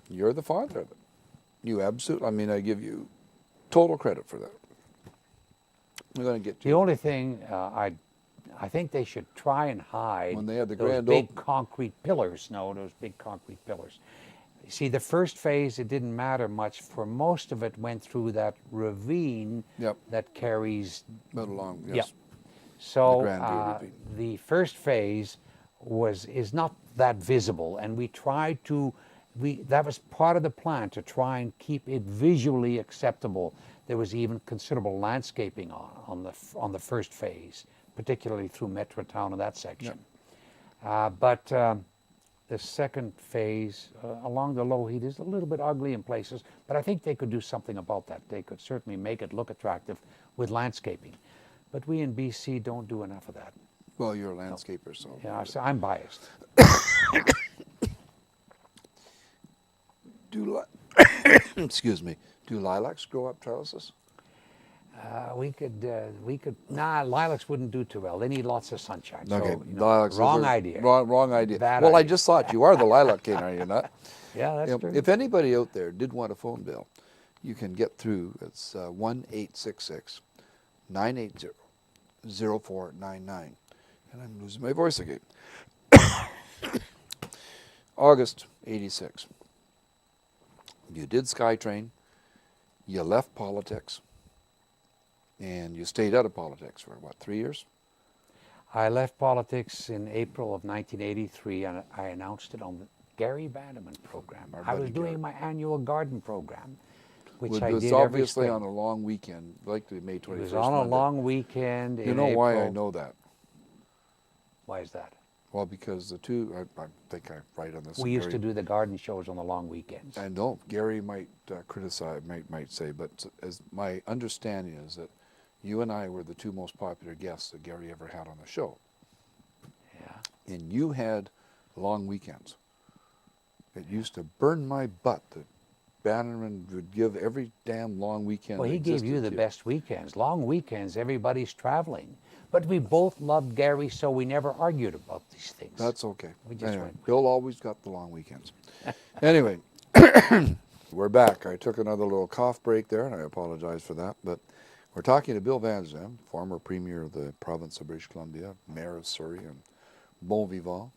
You're the father of it. You absolutely, I mean, I give you total credit for that. We're going to get to The only thing I think they should try and hide when they had the those grand big open. concrete pillars. No, those big concrete pillars. You see, the first phase, it didn't matter much, for most of it went through that ravine Yep. that carries. But along, yes. Yep. So Grand Deer Ravine. the first phase is not that visible, and we tried to. That was part of the plan, to try and keep it visually acceptable. There was even considerable landscaping on the first phase, particularly through Metrotown and that section. But the second phase along the low heat is a little bit ugly in places, but I think they could do something about that. They could certainly make it look attractive with landscaping. But we in BC don't do enough of that. Well, you're a landscaper, so. Yeah, so I'm biased. Excuse me. Do lilacs grow up trellises? We could. Nah, lilacs wouldn't do too well. They need lots of sunshine. Okay, So, lilacs. wrong idea. Wrong idea. Bad Well, I idea. just thought you are the lilac king, are you not? Yeah, that's true. If anybody out there did want a phone bill, you can get through. It's 1-866 980 0499. And I'm losing my voice again. August 86. You did SkyTrain. You left politics. And you stayed out of politics for, what, 3 years? I left politics in April of 1983, and I announced it on the Gary Vanderman program. Our I was buddy doing Gary. my annual garden program, which It I was did every obviously spring. on a long weekend, likely May 21st. It was on a Monday. long weekend in You know why I April. know that? Why is that? Well, because the two, I think I'm right on this. We used to do the garden shows on the long weekends. I know Gary might criticize, might say, but as my understanding is that you and I were the two most popular guests that Gary ever had on the show. Yeah. And you had long weekends. It used to burn my butt that Bannerman would give every damn long weekend. Well, he gave you the existed best weekends. Long weekends, everybody's traveling. But we both loved Gary, so we never argued about these things. That's okay. We just Anyway, went. Bill always got the long weekends. Anyway, we're back. I took another little cough break there, and I apologize for that. But we're talking to Bill Vander Zalm, former Premier of the province of British Columbia, Mayor of Surrey, and bon vivant,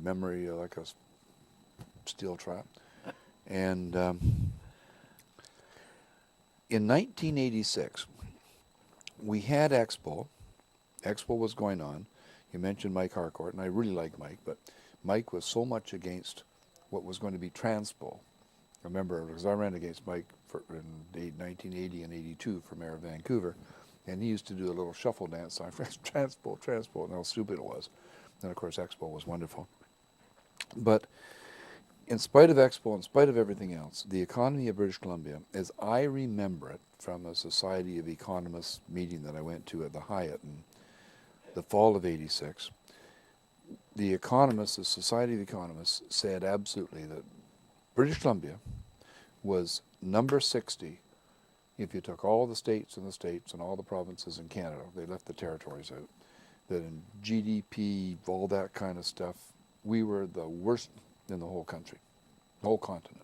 memory like a steel trap. And in 1986, we had Expo. Expo was going on. You mentioned Mike Harcourt, and I really like Mike, but Mike was so much against what was going to be Transpo. I remember, because I ran against Mike in 1980 and 82 for Mayor of Vancouver, and he used to do a little shuffle dance on Transpo, and how stupid it was. And of course, Expo was wonderful. But in spite of Expo, in spite of everything else, the economy of British Columbia, as I remember it from a Society of Economists meeting that I went to at the Hyatt in the fall of '86, the economists, the Society of Economists, said absolutely that British Columbia was number 60 if you took all the states and all the provinces in Canada. They left the territories out. That in GDP, all that kind of stuff, we were the worst in the whole country, the whole continent.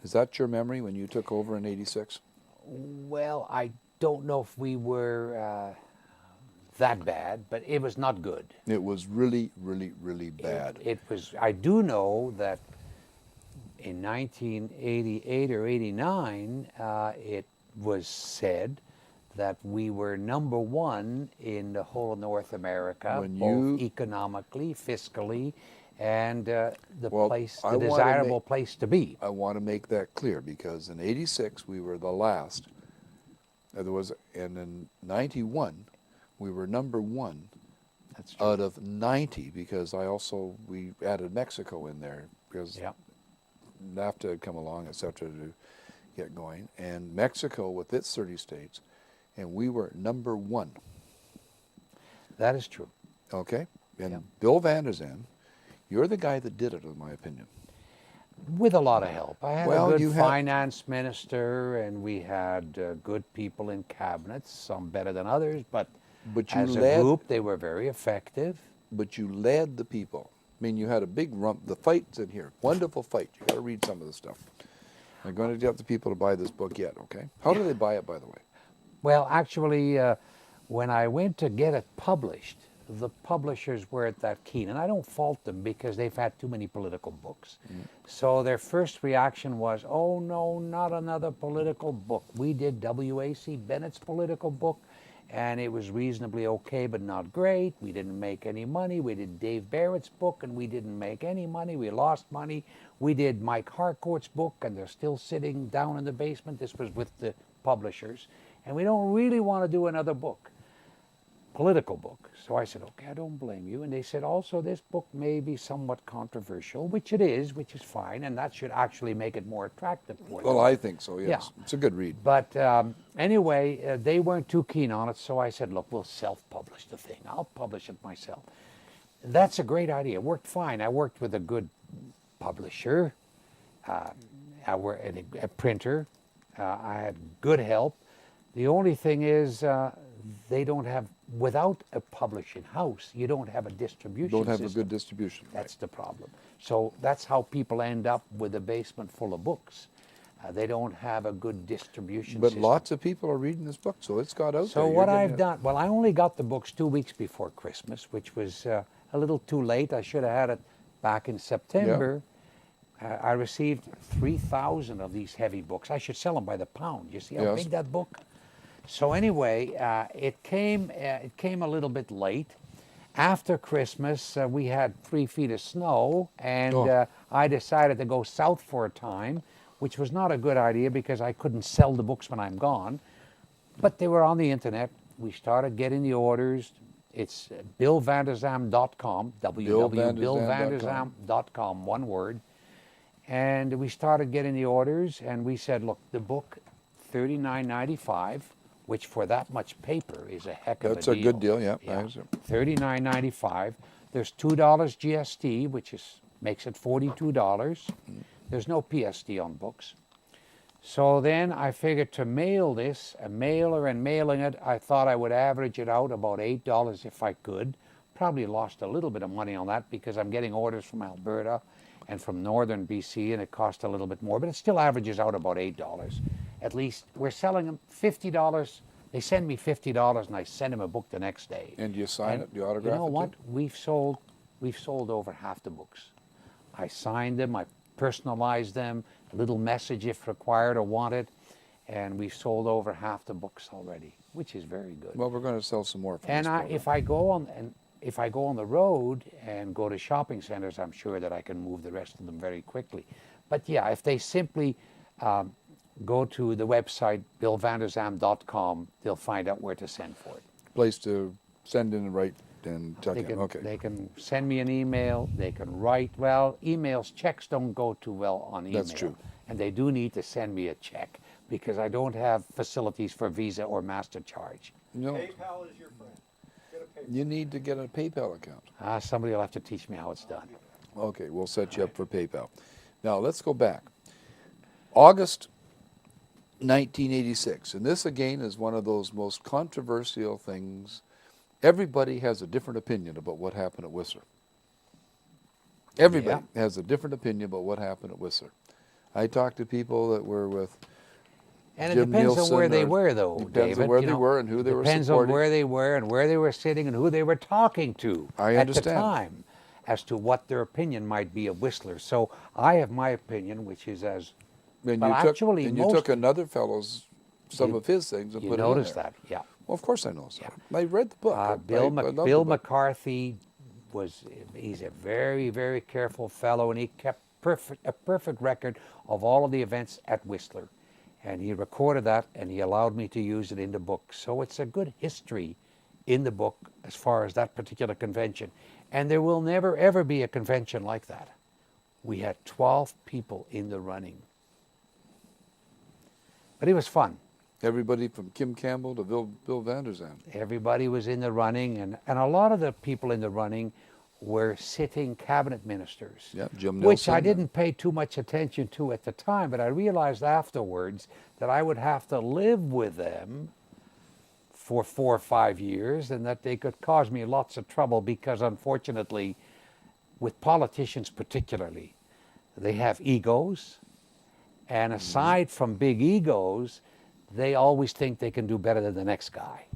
Is that your memory when you took over in '86? Well, I don't know if we were that bad, but it was not good. It was really, really, really bad. It was. I do know that in 1988 or '89, it was said that we were number one in the whole of North America, When both you- economically, fiscally, and the Well, the desirable place to be. I want to make that clear because in '86 we were the last. And in '91 we were number one That's true. out of 90 because we added Mexico in there because Yep. NAFTA had come along, et cetera, to get going. And Mexico with its 30 states, and we were number one. That is true. Okay? And Yep. Bill Vander Zalm, you're the guy that did it, in my opinion. With a lot of help. I had Well, a you good had- finance minister, and we had good people in cabinets, some better than others, but But you as a led, group, they were very effective. but you led the people. mean, you had a big rump. The fight's in here. Wonderful fight. You got to read some of the stuff. I'm going to get the people to buy this book yet, okay? How do they buy it, by the way? Well, actually, when I went to get it published, the publishers weren't that keen. And I don't fault them because they've had too many political books. So their first reaction was, oh, no, not another political book. We did W.A.C. Bennett's political book, and it was reasonably okay, but not great. We didn't make any money. We did Dave Barrett's book, and we didn't make any money. We lost money. We did Mike Harcourt's book, and they're still sitting down in the basement. This was with the publishers. And we don't really want to do another book, political book. So I said, okay, I don't blame you. And they said, also, this book may be somewhat controversial, which it is, which is fine, and that should actually make it more attractive for them. Well, I think so, yes. Yeah. It's a good read. But anyway, they weren't too keen on it, so I said, look, we'll self-publish the thing. I'll publish it myself. That's a great idea. It worked fine. I worked with a good publisher, a printer. I had good help. The only thing is, they don't have, without a publishing house, you don't have a distribution Don't have system. a good distribution. That's the problem. So that's how people end up with a basement full of books. They don't have a good distribution But system. lots of people are reading this book, so it's got out there. So You're what getting I've it. done, well, I only got the books 2 weeks before Christmas, which was a little too late. I should have had it back in September. I received 3,000 of these heavy books. I should sell them by the pound. You see how Yes. big that book? So anyway, it came a little bit late. After Christmas, we had 3 feet of snow, and I decided to go south for a time, which was not a good idea because I couldn't sell the books when I'm gone. But they were on the internet. We started getting the orders. It's BillVanderZalm.com, www.BillVanderZalm.com, one word. And we started getting the orders, and we said, look, the book, $39.95, which for that much paper is a heck of a deal. That's a good deal, yeah. $39.95. There's $2 GST, which makes it $42. There's no PSD on books. So then I figured to mail this, a mailer and mailing it, I thought I would average it out about $8 if I could. Probably lost a little bit of money on that because I'm getting orders from Alberta and from northern BC, and it cost a little bit more, but it still averages out about $8. At least we're selling them $50. They send me $50, and I send them a book the next day. And you sign it, you autograph it? You know what? too? We've sold over half the books. I signed them, I personalized them, a little message if required or wanted, and we've sold over half the books already, which is very good. Well, we're going to sell some more from And this program. if I go on the road and go to shopping centers, I'm sure that I can move the rest of them very quickly. But yeah, if they simply go to the website, BillVanderZalm.com, they'll find out where to send for it. Place to send in and write and tuck in. Okay. They can send me an email, they can write. Well, checks don't go too well on email. That's true. And they do need to send me a check because I don't have facilities for Visa or MasterCharge. No, PayPal is your friend. Get a PayPal. you need to get a PayPal account. Somebody will have to teach me how it's done. Okay, we'll set you up for PayPal. Now, let's go back. August 1986, and this again is one of those most controversial things. Everybody has a different opinion about what happened at Whistler. Everybody has a different opinion about what happened at Whistler. I talked to people that were with And it Jim depends Nielsen on where they or- were, though, Depends David. on where you they know. were and who they were Depends supporting. on where they were and where they were sitting and who they were talking to I at understand. the time as to what their opinion might be of Whistler. So I have my opinion, which is as And Well, you actually, took, and you most- took another fellow's, some You- of his things and you put it in noticed there. that, yeah. Well, of course I know. So. I read the book. Bill I loved the Bill book. McCarthy he's a very, very careful fellow, and he kept a perfect record of all of the events at Whistler. And he recorded that, and he allowed me to use it in the book. So it's a good history in the book as far as that particular convention. And there will never, ever be a convention like that. We had 12 people in the running. But it was fun. Everybody from Kim Campbell to Bill Vander Zalm. Everybody was in the running, and a lot of the people in the running were sitting cabinet ministers, Yeah, Jim which I Nelson. didn't pay too much attention to at the time, but I realized afterwards that I would have to live with them for 4 or 5 years and that they could cause me lots of trouble because, unfortunately, with politicians particularly. They have egos, and aside from big egos, they always think they can do better than the next guy.